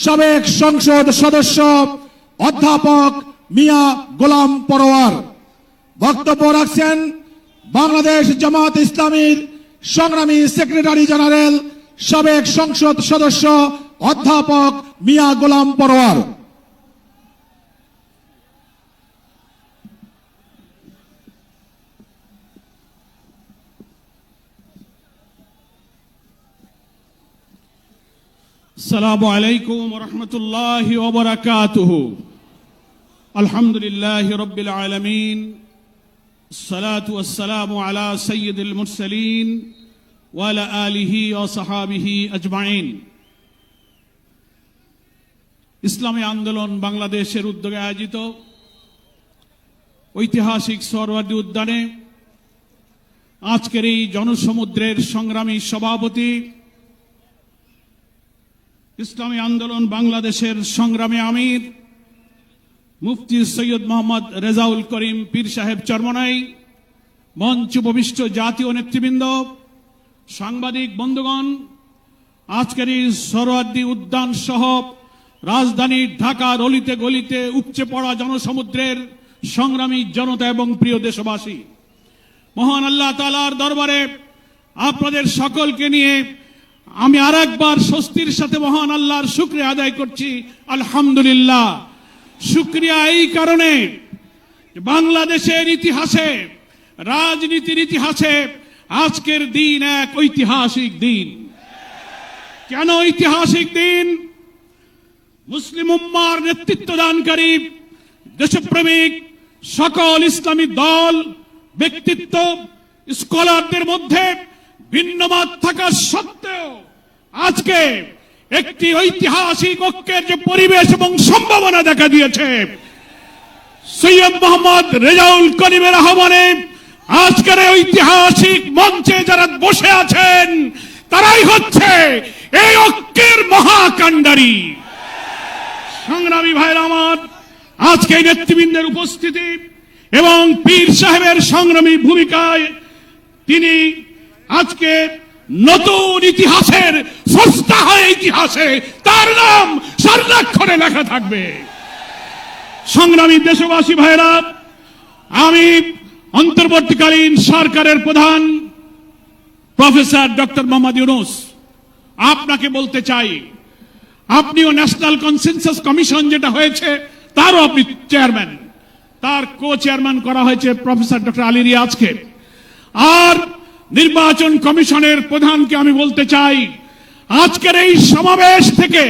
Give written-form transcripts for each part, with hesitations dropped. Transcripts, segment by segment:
সাবেক সংসদ সদস্য অধ্যাপক মিয়া গোলাম পরোয়ার। বক্তব্য রাখছেন বাংলাদেশ জামাত ইসলামীর সংগ্রামী সেক্রেটারি জেনারেল সাবেক সংসদ সদস্য অধ্যাপক মিয়া গোলাম পরোয়ার। আসসালামু আলাইকুম ওয়া রাহমাতুল্লাহি ওয়া বারাকাতুহু। আলহামদুলিল্লাহি রাব্বিল আলামিন, আসসালাতু ওয়াসসালামু আলা সাইয়্যিদিল মুরসালিন ওয়া আলা আলিহি ওয়া সাহাবিহি আজমাইন। ইসলামী আন্দোলন বাংলাদেশের উদ্যোগে আয়োজিত ঐতিহাসিক সোহরাওয়ার্দী উদ্যানে আজকের এই জনসমুদ্রের সংগ্রামী সভাপতি, ইসলামী আন্দোলন বাংলাদেশের সংগ্রামী আমির মুফতি সৈয়দ মোহাম্মদ রেজাউল করিম পীর সাহেব চরমনাই, মঞ্চ উপবিষ্ট জাতীয় নেতৃবৃন্দ, সাংবাদিক বন্ধুগণ, আজকের এই সোহরাওয়ার্দী উদ্যান সহ রাজধানীর ঢাকার অলিতে গলিতে উপচে পড়া জনসমুদ্রের সংগ্রামী জনতা এবং প্রিয় দেশবাসী, মহান আল্লাহ তাআলার দরবারে আপনাদের সকলকে নিয়ে আমি আরেকবার স্বস্তির সাথে মহান আল্লাহর শুকরিয়া আদায় করছি। আলহামদুলিল্লাহ। শুকরিয়া এই কারণে, বাংলাদেশের ইতিহাসে, রাজনীতির ইতিহাসে আজকের দিন এক ঐতিহাসিক দিন। কেন ঐতিহাসিক দিন? মুসলিম উম্মার নেতৃত্ব দানকারী দেশপ্রেমিক সকল ইসলামী দল, ব্যক্তিত্ব, স্কলারদের মধ্যে ভিন্নমত থাকা সত্ত্বেও আজকে একটি ঐতিহাসিক ঐক্যের যে পরিবেশ এবং সম্ভাবনা দেখা দিয়েছে, সৈয়দ মোহাম্মদ রেজাউল করিমের আহ্বানে আজকের ঐতিহাসিক মঞ্চে যারা বসে আছেন তারাই হচ্ছে এই ঐক্যের মহাকাণ্ডারী। সংগ্রামী ভাইরা আমার, আজকে এই নেতৃবৃন্দের উপস্থিতি এবং পীর সাহেবের সংগ্রামী ভূমিকায় তিনি আজকে নতুন ইতিহাসের স্রষ্টা হয়ে ইতিহাসে তার নাম স্বর্ণাক্ষরে লেখা থাকবে। সংগ্রামী দেশবাসী ভাইরা, আমি অন্তর্বর্তীকালীন সরকারের প্রধান প্রফেসর ডক্টর মোহাম্মদ ইউনূস আপনাকে বলতে চাই, আপনিও ন্যাশনাল কনসেনসাস কমিশন যেটা হয়েছে তারও আপনি চেয়ারম্যান, তার কো চেয়ারম্যান করা হয়েছে প্রফেসর ডক্টর আলী রিয়াজকে। আর নির্বাচন কমিশনের প্রধানকে আমি বলতে চাই, আজকের এই সমাবেশ থেকে,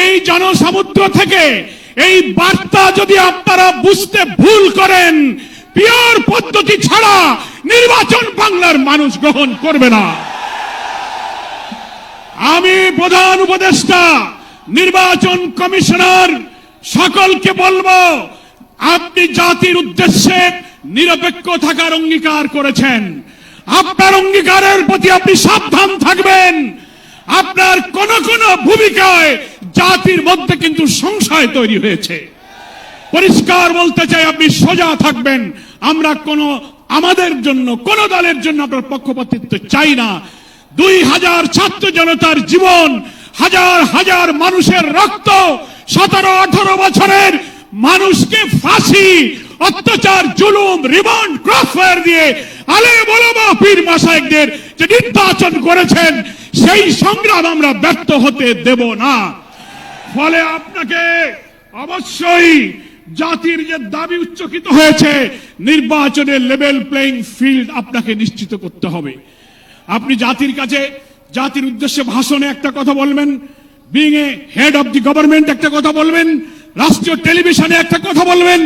এই জনসমুদ্র থেকে এই বার্তা যদি আপনারা বুঝতে ভুল করেন, পিওর পদ্ধতি ছাড়া নির্বাচন বাংলার মানুষ গ্রহণ করবে না। আমি প্রধান উপদেষ্টা, নির্বাচন কমিশনার সকলকে বলবো, আপনি জাতির উদ্দেশ্যে নিরপেক্ষ থাকার অঙ্গীকার করেছেন। আপনার অঙ্গীকারের প্রতি আপনি সাবধান থাকবেন। আপনার কোন কোন ভূমিকায় জাতির মধ্যে কিন্তু সংশয় তৈরি হয়েছে। পরিষ্কার বলতে চাই, আপনি সোজা থাকবেন। আমরা আমাদের জন্য, কোন দলের জন্য আপনার পক্ষপাতিত্ব চাই না। 2000 ছাত্র জনতার জীবন, হাজার হাজার মানুষের রক্ত, 17-18 বছরের মানুষকে ফাঁসি, অত্যাচার, জুলুম, রিমান্ড, ক্রসফায়ার দিয়ে আলেম ওলামা পীর মাশায়েখদের যে নির্যাতন করেছেন, সেই সংগ্রাম আমরা ব্যর্থ হতে দেব না। ফলে আপনাকে অবশ্যই জাতির যে দাবি উচ্চকিত হয়েছে, নির্বাচনের লেভেল প্লেইং ফিল্ড আপনাকে নিশ্চিত করতে হবে। আপনি জাতির কাছে, জাতির উদ্দেশ্যে ভাষণে একটা কথা বলবেন, being a head of the government একটা কথা বলবেন, রাষ্ট্রীয় টেলিভিশনে একটা কথা বলবেন,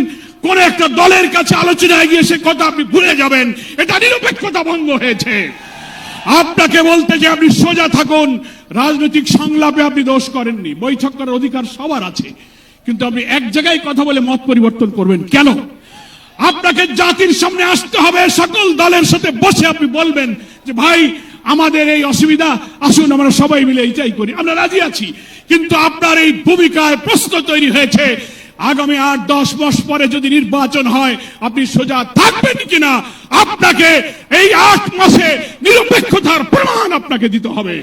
কোন একটা দলের কাছে আলোচনায় গিয়ে সে কথা আপনি ভুলে যাবেন, এটা নিরপেক্ষতা ভঙ্গ হয়েছে। আপনাকে বলতে যে আপনি সোজা থাকুন। রাজনৈতিক সংলাপে আপনি দোষ করেননি, বৈঠক করার অধিকার সবার আছে, কিন্তু আপনি এক জায়গায় কথা বলে মত পরিবর্তন করবেন কেন? আপনাকে জাতির সামনে আসতে হবে, সকল দলের সাথে বসে আপনি বলবেন যে ভাই আমাদের এই অসুবিধা, আসুন আমরা সবাই মিলে এইটাই করি, আমরা রাজি আছি। কিন্তু আপনার এই ভূমিকায় প্রশ্ন তৈরি হয়েছে, আগামী 8-10 মাস পরে যদি নির্বাচন হয় আপনি সোজা থাকবেন কিনা, আপনাকে এই 8 মাসে নিরপেক্ষতার প্রমাণ আপনাকে দিতে হবে।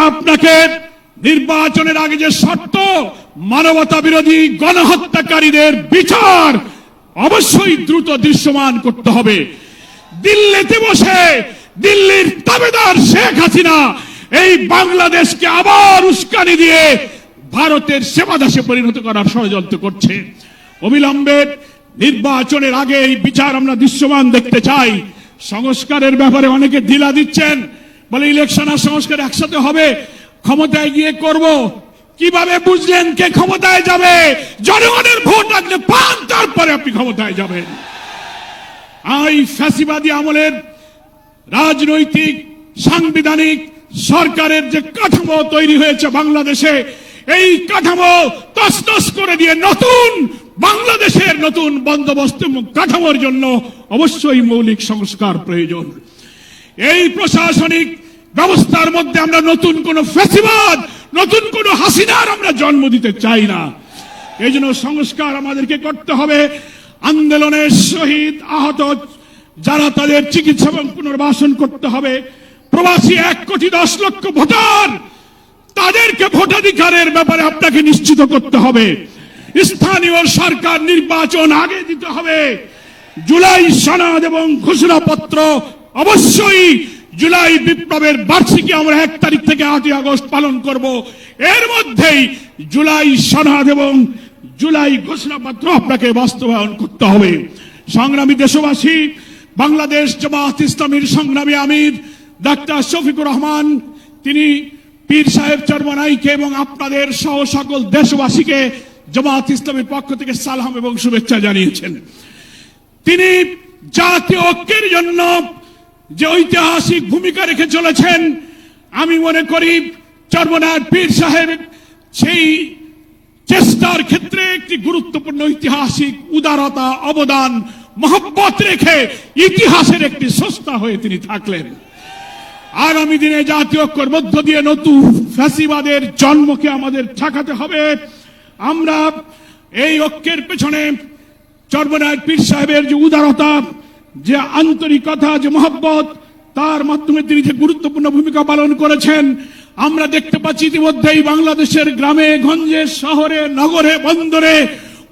আপনাকে নির্বাচনের আগে যে শর্ত, মানবতা বিরোধী গণহত্যাকারীদের বিচার অবশ্যই দ্রুত দৃশ্যমান করতে হবে। দিল্লিতে বসে দিল্লির তাবেদার শেখ হাসিনা এই বাংলাদেশকে আবার উস্কানি দিয়ে ভারতের সেবাদাসে পরিণত করার ষড়যন্ত্র করছে। অবিলম্বে নির্বাচনের আগে এই বিচার আমরা দৃশ্যমান দেখতে চাই। সংস্কারের ব্যাপারে অনেকে দ্বিধা দিচ্ছেন, বলে ইলেকশন আর সংস্কার একসাথে হবে, ক্ষমতায় গিয়ে করব। কিভাবে বুঝলেন কে ক্ষমতায় যাবে? জনগণের ভোট লাগলে পান, তারপরে আপনি ক্ষমতায় যাবেন। এই ফ্যাসিবাদী আমলের রাজনৈতিক সাংবিধানিক সরকারের যে কাঠামো তৈরি হয়েছে বাংলাদেশে, এই কাঠামো তছনছ করে দিয়ে নতুন বাংলাদেশের নতুন বন্দোবস্ত কাঠামোর জন্য অবশ্যই মৌলিক সংস্কার প্রয়োজন। এই প্রশাসনিক ব্যবস্থার মধ্যে আমরা নতুন কোন ফ্যাসিবাদ, নতুন কোন হাসিনার আমরা জন্ম দিতে চাই না। এই জন্য সংস্কার আমাদেরকে করতে হবে। আন্দোলনের শহীদ আহত যারা, তাদের চিকিৎসা এবং পুনর্বাসন করতে হবে। প্রবাসী 1,10,00,000 ভোটার, তাদেরকে ভোটাধিকারের ব্যাপারে আপনাকে নিশ্চিত করতে হবে। স্থানীয় সরকার নির্বাচন আগে দিতে হবে। জুলাই সনদ এবং ঘোষণাপত্র অবশ্যই, জুলাই বিপ্লবের বার্ষিকী আমরা 1 তারিখ থেকে 8 আগস্ট পালন করব। এর মধ্যেই জুলাই সনদ এবং জুলাই ঘোষণাপত্র আপনাকে বাস্তবায়ন করতে হবে। সংগ্রামী দেশবাসী, বাংলাদেশ জামাত ইসলামীর সংগ্রামী আমির ডাক্তার শফিকুর রহমান, তিনি পীর সাহেব চরমনাইকে এবং আপনাদের সহ সকল দেশবাসীকে জামাত ইসলামের পক্ষ থেকে সালাম এবং শুভেচ্ছা জানিয়েছেন। তিনি জাতীয় ঐক্যের জন্য যে ঐতিহাসিক ভূমিকা রেখে চলেছেন, আমি মনে করি চরমনার পীর সাহেব সেই চেষ্টার ক্ষেত্রে একটি গুরুত্বপূর্ণ ঐতিহাসিক উদারতা, অবদান, মহব্বত রেখে ইতিহাসের একটি স্রষ্টা হয়ে তিনি থাকলেন। আগামী দিনে জাতীয় ঐক্যের মধ্য দিয়ে নতুন ফ্যাসিবাদের জন্মকে আমাদের ঠেকাতে হবে। আমরা এই ঐক্যের পেছনে চরমনার পীর সাহেবের যে উদারতা, যে আন্তরিকতা, যে মহব্বত, তার মাধ্যমে তিনি যে গুরুত্বপূর্ণ ভূমিকা পালন করেছেন, আমরা দেখতে পাচ্ছি ইতিমধ্যেই বাংলাদেশের গ্রামে গঞ্জে, শহরে, নগরে, বন্দরে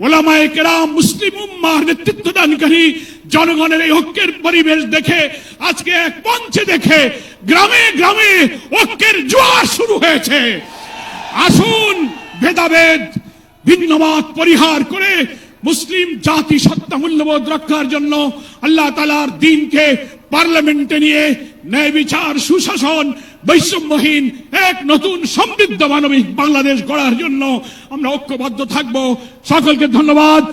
ওলামায়ে কেরাম, মুসলিম উম্মাহর নেতৃত্বদানকারী জনগণের এই ঐক্যের পরিবেশ দেখে, আজকে এক মঞ্চে দেখে গ্রামে গ্রামে ঐক্যের জোয়ার শুরু হয়েছে। আসুন ভেদাভেদ, ভিন্নমত পরিহার করে মুসলিম জাতি সত্তা মূল্যবোধ রক্ষার জন্য আল্লাহ তাআলার দ্বীনকে পার্লামেন্টে নিয়ে ন্যায় বিচার, সুশাসন, বৈষম্যহীন এক নতুন সমৃদ্ধ মানবিক বাংলাদেশ গড়ার জন্য আমরা ঐক্যবদ্ধ থাকব। সকলকে ধন্যবাদ।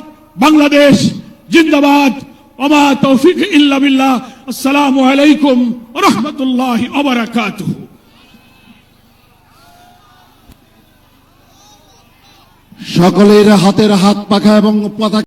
বাংলাদেশ জিন্দাবাদ। ওমা তৌফিক ইল্লা বিল্লাহ। আসসালামু আলাইকুম ওয়া রাহমাতুল্লাহি ওয়া বারাকাতুহু। সকলের হাতের হাত পাখা এবং পতাকা